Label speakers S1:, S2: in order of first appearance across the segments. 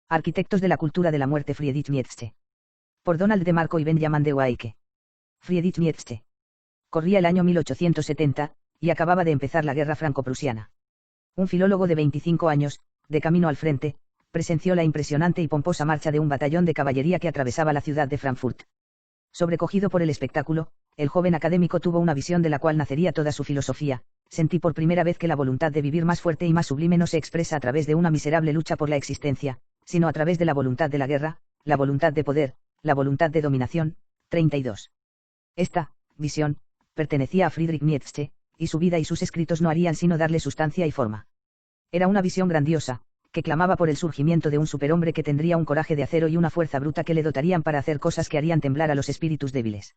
S1: Arquitectos de la cultura de la muerte Friedrich Nietzsche. Por Donald de Marco y Benjamin de Waike. Friedrich Nietzsche. Corría el año 1870, y acababa de empezar la guerra franco-prusiana. Un filólogo de 25 años, de camino al frente, presenció la impresionante y pomposa marcha de un batallón de caballería que atravesaba la ciudad de Frankfurt. Sobrecogido por el espectáculo, el joven académico tuvo una visión de la cual nacería toda su filosofía. Sentí por primera vez que la voluntad de vivir más fuerte y más sublime no se expresa a través de una miserable lucha por la existencia, sino a través de la voluntad de la guerra, la voluntad de poder, la voluntad de dominación. 32. Esta visión pertenecía a Friedrich Nietzsche, y su vida y sus escritos no harían sino darle sustancia y forma. Era una visión grandiosa, que clamaba por el surgimiento de un superhombre que tendría un coraje de acero y una fuerza bruta que le dotarían para hacer cosas que harían temblar a los espíritus débiles.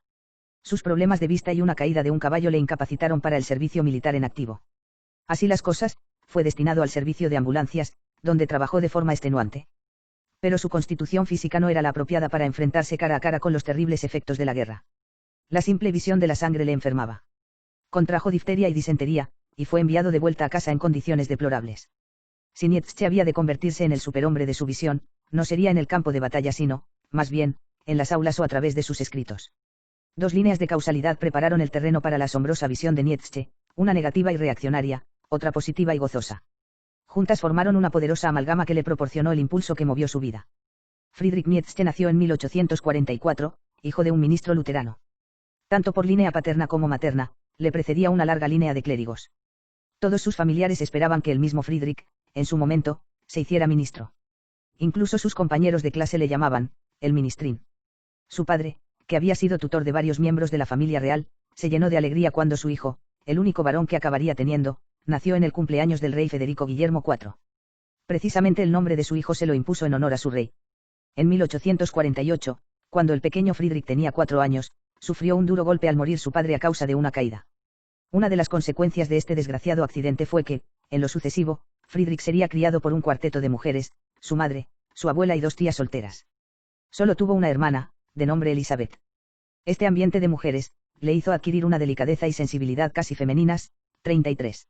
S1: Sus problemas de vista y una caída de un caballo le incapacitaron para el servicio militar en activo. Así las cosas, fue destinado al servicio de ambulancias, donde trabajó de forma extenuante. Pero su constitución física no era la apropiada para enfrentarse cara a cara con los terribles efectos de la guerra. La simple visión de la sangre le enfermaba. Contrajo difteria y disentería, y fue enviado de vuelta a casa en condiciones deplorables. Si Nietzsche había de convertirse en el superhombre de su visión, no sería en el campo de batalla sino, más bien, en las aulas o a través de sus escritos. Dos líneas de causalidad prepararon el terreno para la asombrosa visión de Nietzsche, una negativa y reaccionaria, otra positiva y gozosa. Juntas formaron una poderosa amalgama que le proporcionó el impulso que movió su vida. Friedrich Nietzsche nació en 1844, hijo de un ministro luterano. Tanto por línea paterna como materna, le precedía una larga línea de clérigos. Todos sus familiares esperaban que el mismo Friedrich, en su momento, se hiciera ministro. Incluso sus compañeros de clase le llamaban, el ministrín. Su padre, que había sido tutor de varios miembros de la familia real, se llenó de alegría cuando su hijo, el único varón que acabaría teniendo, nació en el cumpleaños del rey Federico Guillermo IV. Precisamente el nombre de su hijo se lo impuso en honor a su rey. En 1848, cuando el pequeño Friedrich tenía 4 años, sufrió un duro golpe al morir su padre a causa de una caída. Una de las consecuencias de este desgraciado accidente fue que, en lo sucesivo, Friedrich sería criado por un cuarteto de mujeres, su madre, su abuela y 2 tías solteras. Solo tuvo una hermana, de nombre Elizabeth. Este ambiente de mujeres, le hizo adquirir una delicadeza y sensibilidad casi femeninas. 33.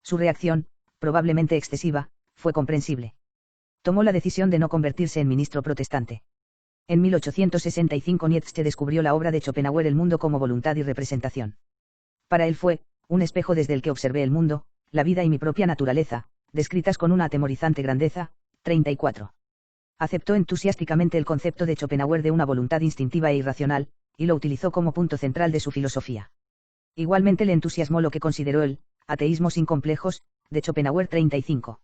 S1: Su reacción, probablemente excesiva, fue comprensible. Tomó la decisión de no convertirse en ministro protestante. En 1865 Nietzsche descubrió la obra de Schopenhauer El mundo como voluntad y representación. Para él fue, un espejo desde el que observé el mundo, la vida y mi propia naturaleza, descritas con una atemorizante grandeza. 34. Aceptó entusiásticamente el concepto de Schopenhauer de una voluntad instintiva e irracional, y lo utilizó como punto central de su filosofía. Igualmente le entusiasmó lo que consideró el ateísmo sin complejos, de Schopenhauer. 35.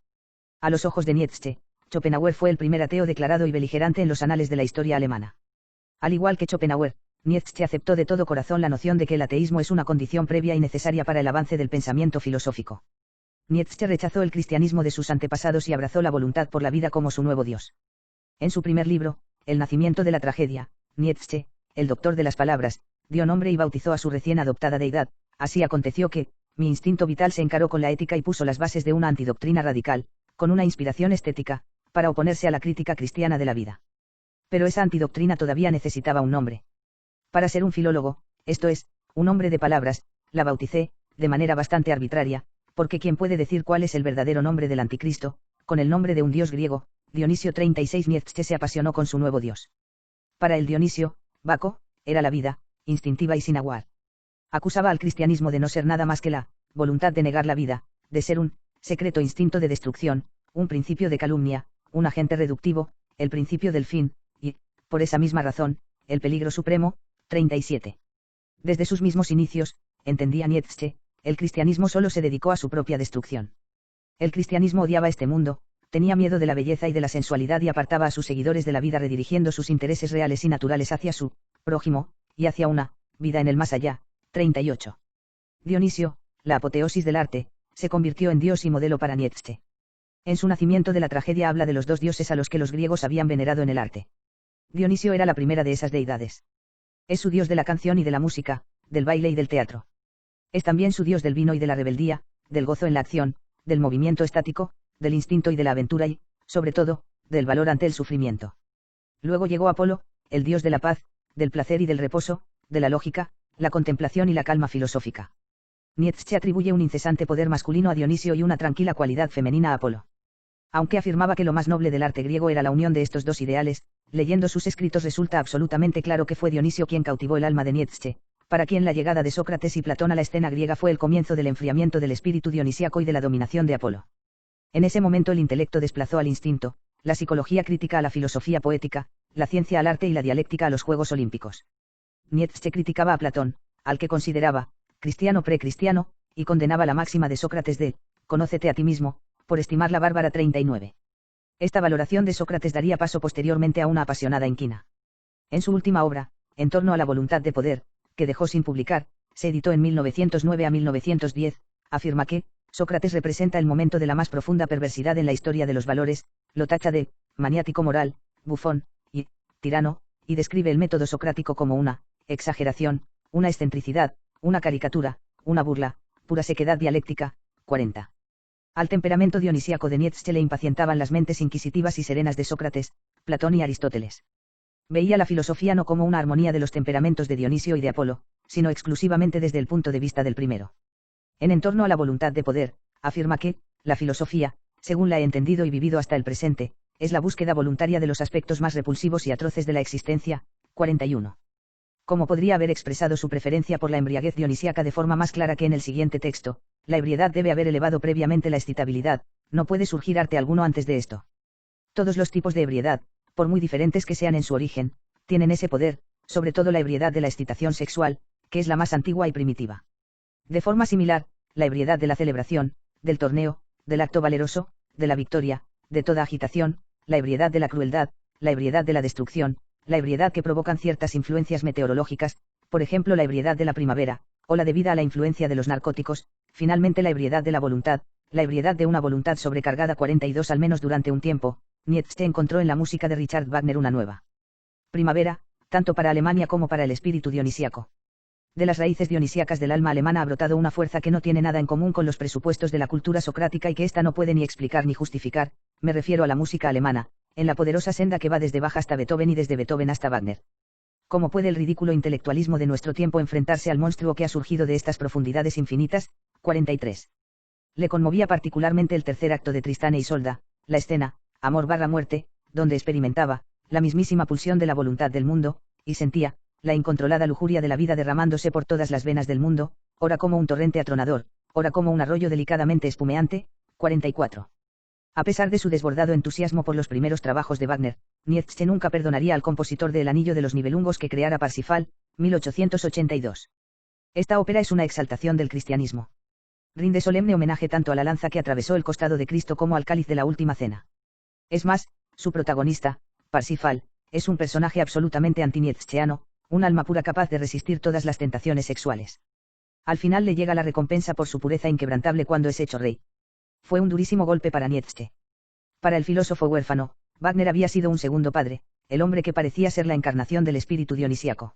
S1: A los ojos de Nietzsche, Schopenhauer fue el primer ateo declarado y beligerante en los anales de la historia alemana. Al igual que Schopenhauer, Nietzsche aceptó de todo corazón la noción de que el ateísmo es una condición previa y necesaria para el avance del pensamiento filosófico. Nietzsche rechazó el cristianismo de sus antepasados y abrazó la voluntad por la vida como su nuevo Dios. En su primer libro, El nacimiento de la tragedia, Nietzsche, el doctor de las palabras, dio nombre y bautizó a su recién adoptada deidad. Así aconteció que, mi instinto vital se encaró con la ética y puso las bases de una antidoctrina radical, con una inspiración estética, para oponerse a la crítica cristiana de la vida. Pero esa antidoctrina todavía necesitaba un nombre. Para ser un filólogo, esto es, un hombre de palabras, la bauticé, de manera bastante arbitraria, porque ¿quién puede decir cuál es el verdadero nombre del anticristo? Con el nombre de un dios griego, Dionisio. 36. Nietzsche se apasionó con su nuevo dios. Para el Dionisio, Baco, era la vida, instintiva y sin aguar. Acusaba al cristianismo de no ser nada más que la voluntad de negar la vida, de ser un secreto instinto de destrucción, un principio de calumnia, un agente reductivo, el principio del fin, y, por esa misma razón, el peligro supremo. 37. Desde sus mismos inicios, entendía Nietzsche, el cristianismo solo se dedicó a su propia destrucción. El cristianismo odiaba este mundo, tenía miedo de la belleza y de la sensualidad y apartaba a sus seguidores de la vida redirigiendo sus intereses reales y naturales hacia su prójimo, y hacia una vida en el más allá. 38. Dionisio, la apoteosis del arte, se convirtió en dios y modelo para Nietzsche. En su nacimiento de la tragedia habla de los 2 dioses a los que los griegos habían venerado en el arte. Dionisio era la primera de esas deidades. Es su dios de la canción y de la música, del baile y del teatro. Es también su dios del vino y de la rebeldía, del gozo en la acción, del movimiento estático, del instinto y de la aventura y, sobre todo, del valor ante el sufrimiento. Luego llegó Apolo, el dios de la paz, del placer y del reposo, de la lógica, la contemplación y la calma filosófica. Nietzsche atribuye un incesante poder masculino a Dionisio y una tranquila cualidad femenina a Apolo. Aunque afirmaba que lo más noble del arte griego era la unión de estos dos ideales, leyendo sus escritos resulta absolutamente claro que fue Dionisio quien cautivó el alma de Nietzsche, para quien la llegada de Sócrates y Platón a la escena griega fue el comienzo del enfriamiento del espíritu dionisíaco y de la dominación de Apolo. En ese momento el intelecto desplazó al instinto, la psicología crítica a la filosofía poética, la ciencia al arte y la dialéctica a los Juegos Olímpicos. Nietzsche criticaba a Platón, al que consideraba cristiano precristiano, y condenaba la máxima de Sócrates de «conócete a ti mismo», por estimar la bárbara 39. Esta valoración de Sócrates daría paso posteriormente a una apasionada inquina. En su última obra, En torno a la voluntad de poder, que dejó sin publicar, se editó en 1909 a 1910, afirma que Sócrates representa el momento de la más profunda perversidad en la historia de los valores, lo tacha de maniático moral, bufón y tirano, y describe el método socrático como una exageración, una excentricidad, una caricatura, una burla, pura sequedad dialéctica. 40. Al temperamento dionisíaco de Nietzsche le impacientaban las mentes inquisitivas y serenas de Sócrates, Platón y Aristóteles. Veía la filosofía no como una armonía de los temperamentos de Dionisio y de Apolo, sino exclusivamente desde el punto de vista del primero. En torno a la voluntad de poder, afirma que la filosofía, según la he entendido y vivido hasta el presente, es la búsqueda voluntaria de los aspectos más repulsivos y atroces de la existencia. 41. Como podría haber expresado su preferencia por la embriaguez dionisíaca de forma más clara que en el siguiente texto, la ebriedad debe haber elevado previamente la excitabilidad, no puede surgir arte alguno antes de esto. Todos los tipos de ebriedad, por muy diferentes que sean en su origen, tienen ese poder, sobre todo la ebriedad de la excitación sexual, que es la más antigua y primitiva. De forma similar, la ebriedad de la celebración, del torneo, del acto valeroso, de la victoria, de toda agitación, la ebriedad de la crueldad, la ebriedad de la destrucción, la ebriedad que provocan ciertas influencias meteorológicas, por ejemplo la ebriedad de la primavera, o la debida a la influencia de los narcóticos, finalmente la ebriedad de la voluntad, la ebriedad de una voluntad sobrecargada. 42. Al menos durante un tiempo, Nietzsche encontró en la música de Richard Wagner una nueva primavera, tanto para Alemania como para el espíritu dionisíaco. De las raíces dionisíacas del alma alemana ha brotado una fuerza que no tiene nada en común con los presupuestos de la cultura socrática y que ésta no puede ni explicar ni justificar, me refiero a la música alemana, en la poderosa senda que va desde Bach hasta Beethoven y desde Beethoven hasta Wagner. ¿Cómo puede el ridículo intelectualismo de nuestro tiempo enfrentarse al monstruo que ha surgido de estas profundidades infinitas? 43. Le conmovía particularmente el tercer acto de Tristán e Isolda, la escena, amor/muerte, donde experimentaba la mismísima pulsión de la voluntad del mundo, y sentía la incontrolada lujuria de la vida derramándose por todas las venas del mundo, ora como un torrente atronador, ora como un arroyo delicadamente espumeante. 44. A pesar de su desbordado entusiasmo por los primeros trabajos de Wagner, Nietzsche nunca perdonaría al compositor de El Anillo de los Nibelungos que creara Parsifal, 1882. Esta ópera es una exaltación del cristianismo. Rinde solemne homenaje tanto a la lanza que atravesó el costado de Cristo como al cáliz de la última cena. Es más, su protagonista, Parsifal, es un personaje absolutamente anti-nietzscheano, un alma pura capaz de resistir todas las tentaciones sexuales. Al final le llega la recompensa por su pureza inquebrantable cuando es hecho rey. Fue un durísimo golpe para Nietzsche. Para el filósofo huérfano, Wagner había sido un segundo padre, el hombre que parecía ser la encarnación del espíritu dionisíaco.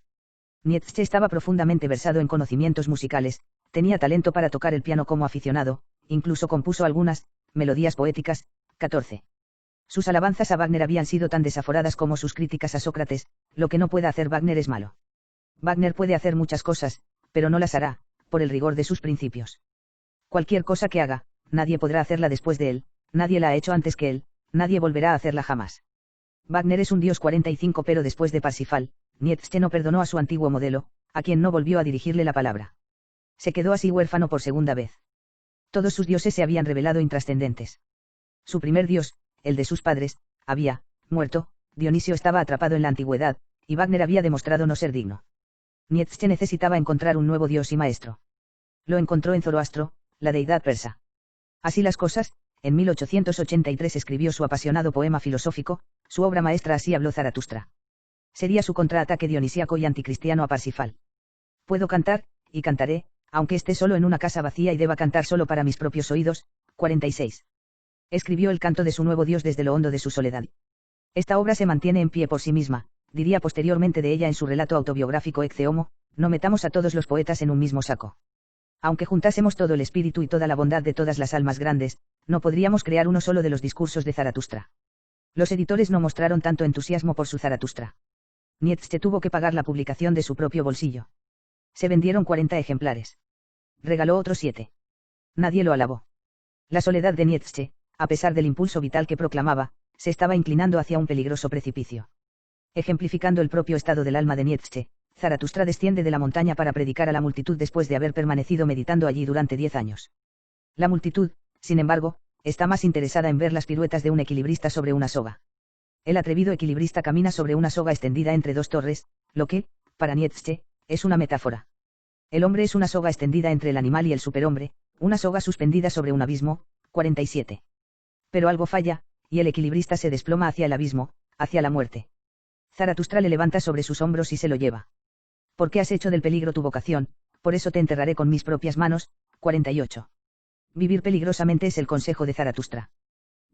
S1: Nietzsche estaba profundamente versado en conocimientos musicales, tenía talento para tocar el piano como aficionado, incluso compuso algunas melodías poéticas. 14. Sus alabanzas a Wagner habían sido tan desaforadas como sus críticas a Sócrates. Lo que no puede hacer Wagner es malo. Wagner puede hacer muchas cosas, pero no las hará, por el rigor de sus principios. Cualquier cosa que haga, nadie podrá hacerla después de él, nadie la ha hecho antes que él, nadie volverá a hacerla jamás. Wagner es un dios. 45. Pero después de Parsifal, Nietzsche no perdonó a su antiguo modelo, a quien no volvió a dirigirle la palabra. Se quedó así huérfano por segunda vez. Todos sus dioses se habían revelado intrascendentes. Su primer dios, el de sus padres, había muerto, Dionisio estaba atrapado en la antigüedad, y Wagner había demostrado no ser digno. Nietzsche necesitaba encontrar un nuevo dios y maestro. Lo encontró en Zoroastro, la deidad persa. Así las cosas, en 1883 escribió su apasionado poema filosófico, su obra maestra Así habló Zaratustra. Sería su contraataque dionisíaco y anticristiano a Parsifal. Puedo cantar, y cantaré, aunque esté solo en una casa vacía y deba cantar solo para mis propios oídos. 46. Escribió el canto de su nuevo dios desde lo hondo de su soledad. Esta obra se mantiene en pie por sí misma, diría posteriormente de ella en su relato autobiográfico Ecce Homo, no metamos a todos los poetas en un mismo saco. Aunque juntásemos todo el espíritu y toda la bondad de todas las almas grandes, no podríamos crear uno solo de los discursos de Zaratustra. Los editores no mostraron tanto entusiasmo por su Zaratustra. Nietzsche tuvo que pagar la publicación de su propio bolsillo. Se vendieron 40 ejemplares. Regaló otros 7. Nadie lo alabó. La soledad de Nietzsche, a pesar del impulso vital que proclamaba, se estaba inclinando hacia un peligroso precipicio. Ejemplificando el propio estado del alma de Nietzsche, Zaratustra desciende de la montaña para predicar a la multitud después de haber permanecido meditando allí durante 10 años. La multitud, sin embargo, está más interesada en ver las piruetas de un equilibrista sobre una soga. El atrevido equilibrista camina sobre una soga extendida entre dos torres, lo que, para Nietzsche, es una metáfora. El hombre es una soga extendida entre el animal y el superhombre, una soga suspendida sobre un abismo. 47. Pero algo falla, y el equilibrista se desploma hacia el abismo, hacia la muerte. Zaratustra le levanta sobre sus hombros y se lo lleva. ¿Por qué has hecho del peligro tu vocación? Por eso te enterraré con mis propias manos. 48. Vivir peligrosamente es el consejo de Zaratustra.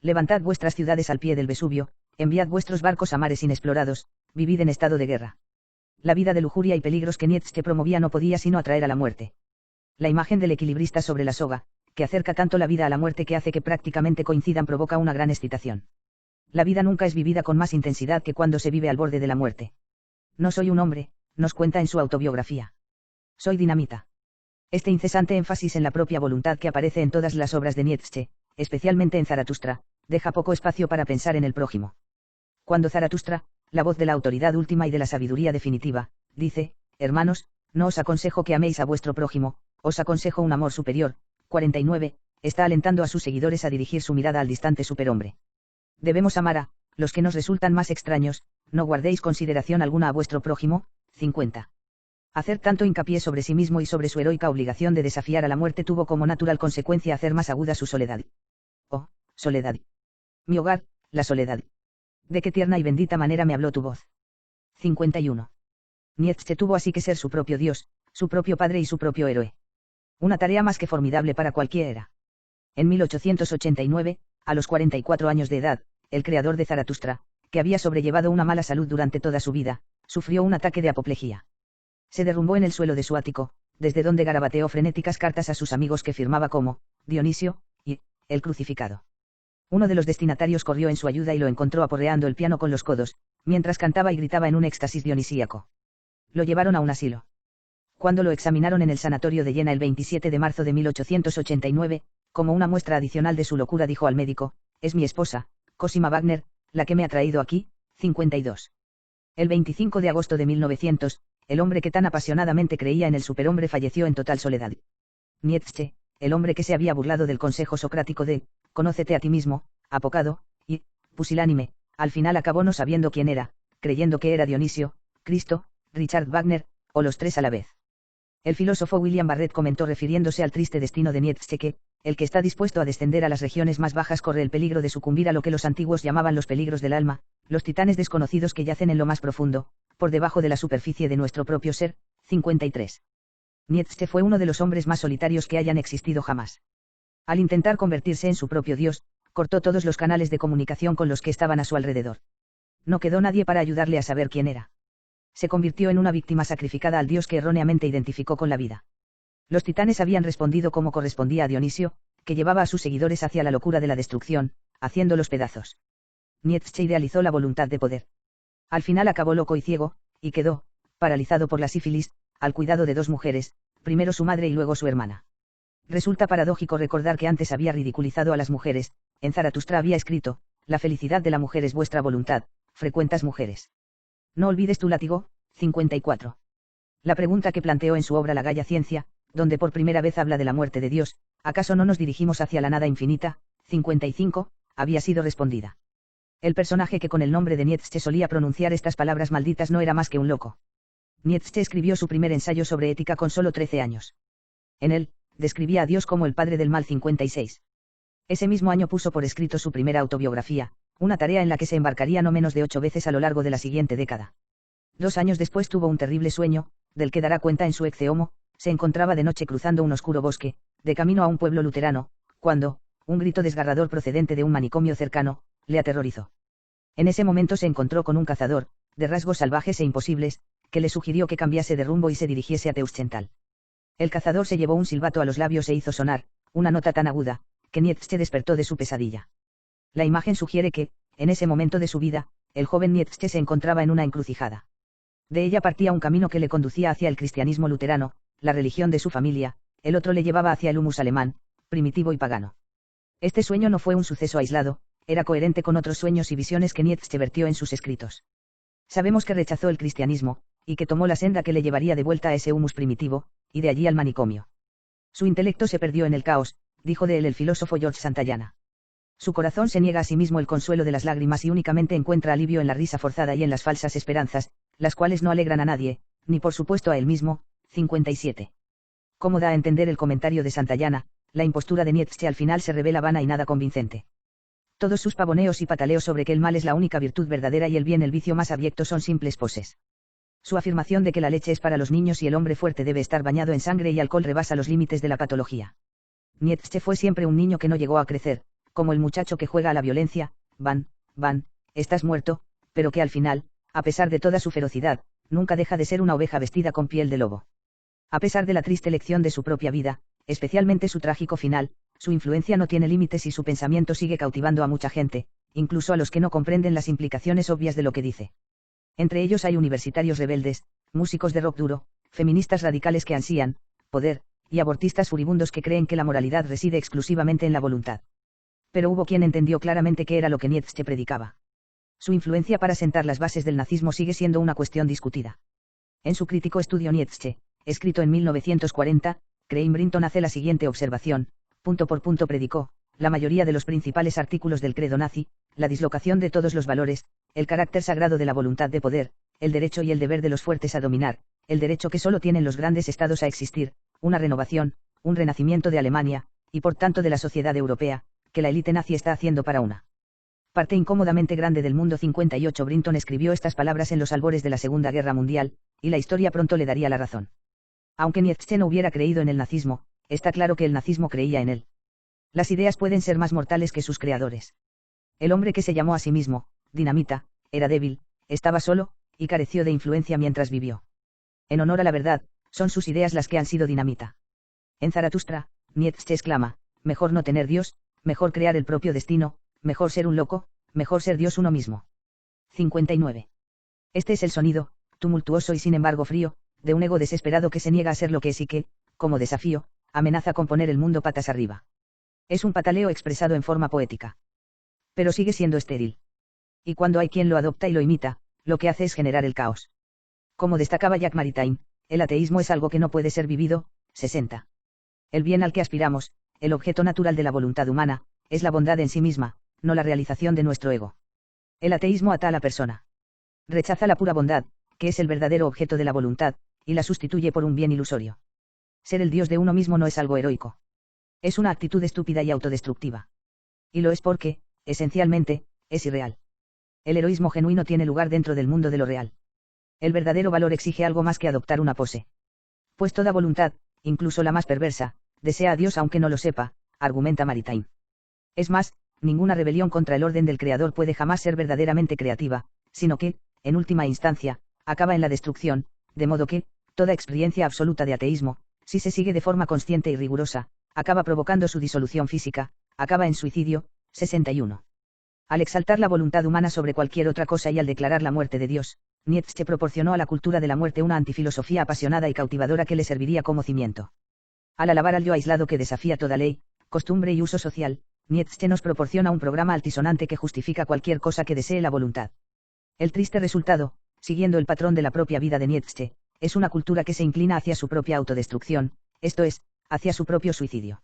S1: Levantad vuestras ciudades al pie del Vesubio, enviad vuestros barcos a mares inexplorados, vivid en estado de guerra. La vida de lujuria y peligros que Nietzsche promovía no podía sino atraer a la muerte. La imagen del equilibrista sobre la soga, que acerca tanto la vida a la muerte que hace que prácticamente coincidan, provoca una gran excitación. La vida nunca es vivida con más intensidad que cuando se vive al borde de la muerte. No soy un hombre, nos cuenta en su autobiografía. Soy dinamita. Este incesante énfasis en la propia voluntad que aparece en todas las obras de Nietzsche, especialmente en Zaratustra, deja poco espacio para pensar en el prójimo. Cuando Zaratustra, la voz de la autoridad última y de la sabiduría definitiva, dice: hermanos, no os aconsejo que améis a vuestro prójimo, os aconsejo un amor superior. 49, está alentando a sus seguidores a dirigir su mirada al distante superhombre. Debemos amar a los que nos resultan más extraños, no guardéis consideración alguna a vuestro prójimo. 50. Hacer tanto hincapié sobre sí mismo y sobre su heroica obligación de desafiar a la muerte tuvo como natural consecuencia hacer más aguda su soledad. Oh, soledad. Mi hogar, la soledad. De qué tierna y bendita manera me habló tu voz. 51. Nietzsche tuvo así que ser su propio Dios, su propio padre y su propio héroe. Una tarea más que formidable para cualquiera. En 1889, a los 44 años de edad, el creador de Zaratustra, que había sobrellevado una mala salud durante toda su vida, sufrió un ataque de apoplejía. Se derrumbó en el suelo de su ático, desde donde garabateó frenéticas cartas a sus amigos que firmaba como Dionisio y el crucificado. Uno de los destinatarios corrió en su ayuda y lo encontró aporreando el piano con los codos, mientras cantaba y gritaba en un éxtasis dionisíaco. Lo llevaron a un asilo. Cuando lo examinaron en el sanatorio de Jena el 27 de marzo de 1889, como una muestra adicional de su locura, dijo al médico: es mi esposa, Cosima Wagner, la que me ha traído aquí. 52. El 25 de agosto de 1900, el hombre que tan apasionadamente creía en el superhombre falleció en total soledad. Nietzsche, el hombre que se había burlado del consejo socrático de «conócete a ti mismo», apocado, y pusilánime, al final acabó no sabiendo quién era, creyendo que era Dionisio, Cristo, Richard Wagner, o los tres a la vez. El filósofo William Barrett comentó, refiriéndose al triste destino de Nietzsche, que el que está dispuesto a descender a las regiones más bajas corre el peligro de sucumbir a lo que los antiguos llamaban los peligros del alma, los titanes desconocidos que yacen en lo más profundo, por debajo de la superficie de nuestro propio ser. 53. Nietzsche fue uno de los hombres más solitarios que hayan existido jamás. Al intentar convertirse en su propio Dios, cortó todos los canales de comunicación con los que estaban a su alrededor. No quedó nadie para ayudarle a saber quién era. Se convirtió en una víctima sacrificada al Dios que erróneamente identificó con la vida. Los titanes habían respondido como correspondía a Dionisio, que llevaba a sus seguidores hacia la locura de la destrucción, haciéndolos pedazos. Nietzsche idealizó la voluntad de poder. Al final acabó loco y ciego, y quedó, paralizado por la sífilis, al cuidado de dos mujeres, primero su madre y luego su hermana. Resulta paradójico recordar que antes había ridiculizado a las mujeres. En Zaratustra había escrito: la felicidad de la mujer es vuestra voluntad, frecuentas mujeres. No olvides tu látigo. 54. La pregunta que planteó en su obra La Gaya Ciencia, donde por primera vez habla de la muerte de Dios, ¿acaso no nos dirigimos hacia la nada infinita? 55, había sido respondida. El personaje que con el nombre de Nietzsche solía pronunciar estas palabras malditas no era más que un loco. Nietzsche escribió su primer ensayo sobre ética con solo 13 años. En él, describía a Dios como el padre del mal. 56. Ese mismo año puso por escrito su primera autobiografía, una tarea en la que se embarcaría no menos de 8 veces a lo largo de la siguiente década. 2 años después tuvo un terrible sueño, del que dará cuenta en su Ecce Homo. Se encontraba de noche cruzando un oscuro bosque, de camino a un pueblo luterano, cuando, un grito desgarrador procedente de un manicomio cercano, le aterrorizó. En ese momento se encontró con un cazador, de rasgos salvajes e imposibles, que le sugirió que cambiase de rumbo y se dirigiese a Teuschental. El cazador se llevó un silbato a los labios e hizo sonar, una nota tan aguda, que Nietzsche despertó de su pesadilla. La imagen sugiere que, en ese momento de su vida, el joven Nietzsche se encontraba en una encrucijada. De ella partía un camino que le conducía hacia el cristianismo luterano, la religión de su familia, el otro le llevaba hacia el humus alemán, primitivo y pagano. Este sueño no fue un suceso aislado, era coherente con otros sueños y visiones que Nietzsche vertió en sus escritos. Sabemos que rechazó el cristianismo, y que tomó la senda que le llevaría de vuelta a ese humus primitivo, y de allí al manicomio. Su intelecto se perdió en el caos, dijo de él el filósofo George Santayana. Su corazón se niega a sí mismo el consuelo de las lágrimas y únicamente encuentra alivio en la risa forzada y en las falsas esperanzas, las cuales no alegran a nadie, ni por supuesto a él mismo. 57. Como da a entender el comentario de Santayana, la impostura de Nietzsche al final se revela vana y nada convincente. Todos sus pavoneos y pataleos sobre que el mal es la única virtud verdadera y el bien el vicio más abyecto son simples poses. Su afirmación de que la leche es para los niños y el hombre fuerte debe estar bañado en sangre y alcohol rebasa los límites de la patología. Nietzsche fue siempre un niño que no llegó a crecer, como el muchacho que juega a la violencia, van, estás muerto, pero que al final, a pesar de toda su ferocidad, nunca deja de ser una oveja vestida con piel de lobo. A pesar de la triste lección de su propia vida, especialmente su trágico final, su influencia no tiene límites y su pensamiento sigue cautivando a mucha gente, incluso a los que no comprenden las implicaciones obvias de lo que dice. Entre ellos hay universitarios rebeldes, músicos de rock duro, feministas radicales que ansían poder, y abortistas furibundos que creen que la moralidad reside exclusivamente en la voluntad. Pero hubo quien entendió claramente qué era lo que Nietzsche predicaba. Su influencia para sentar las bases del nazismo sigue siendo una cuestión discutida. En su crítico estudio Nietzsche, escrito en 1940, Crane Brinton hace la siguiente observación: punto por punto predicó, la mayoría de los principales artículos del credo nazi, la dislocación de todos los valores, el carácter sagrado de la voluntad de poder, el derecho y el deber de los fuertes a dominar, el derecho que solo tienen los grandes estados a existir, una renovación, un renacimiento de Alemania, y por tanto de la sociedad europea, que la élite nazi está haciendo para una parte incómodamente grande del mundo. 58. Brinton escribió estas palabras en los albores de la Segunda Guerra Mundial, y la historia pronto le daría la razón. Aunque Nietzsche no hubiera creído en el nazismo, está claro que el nazismo creía en él. Las ideas pueden ser más mortales que sus creadores. El hombre que se llamó a sí mismo Dinamita, era débil, estaba solo, y careció de influencia mientras vivió. En honor a la verdad, son sus ideas las que han sido dinamita. En Zaratustra, Nietzsche exclama: mejor no tener Dios, mejor crear el propio destino, mejor ser un loco, mejor ser Dios uno mismo. 59. Este es el sonido, tumultuoso y sin embargo frío, de un ego desesperado que se niega a ser lo que es y que, como desafío, amenaza con poner el mundo patas arriba. Es un pataleo expresado en forma poética. Pero sigue siendo estéril. Y cuando hay quien lo adopta y lo imita, lo que hace es generar el caos. Como destacaba Jacques Maritain, el ateísmo es algo que no puede ser vivido. 60. El bien al que aspiramos, el objeto natural de la voluntad humana, es la bondad en sí misma, no la realización de nuestro ego. El ateísmo ata a la persona. Rechaza la pura bondad, que es el verdadero objeto de la voluntad, y la sustituye por un bien ilusorio. Ser el Dios de uno mismo no es algo heroico. Es una actitud estúpida y autodestructiva. Y lo es porque, esencialmente, es irreal. El heroísmo genuino tiene lugar dentro del mundo de lo real. El verdadero valor exige algo más que adoptar una pose. Pues toda voluntad, incluso la más perversa, desea a Dios aunque no lo sepa, argumenta Maritain. Es más, ninguna rebelión contra el orden del Creador puede jamás ser verdaderamente creativa, sino que, en última instancia, acaba en la destrucción, de modo que, toda experiencia absoluta de ateísmo, si se sigue de forma consciente y rigurosa, acaba provocando su disolución física, acaba en suicidio. 61. Al exaltar la voluntad humana sobre cualquier otra cosa y al declarar la muerte de Dios, Nietzsche proporcionó a la cultura de la muerte una antifilosofía apasionada y cautivadora que le serviría como cimiento. Al alabar al yo aislado que desafía toda ley, costumbre y uso social, Nietzsche nos proporciona un programa altisonante que justifica cualquier cosa que desee la voluntad. El triste resultado, siguiendo el patrón de la propia vida de Nietzsche, es una cultura que se inclina hacia su propia autodestrucción, esto es, hacia su propio suicidio.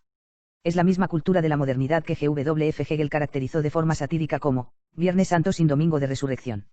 S1: Es la misma cultura de la modernidad que G.W.F. Hegel caracterizó de forma satírica como Viernes Santo sin Domingo de Resurrección.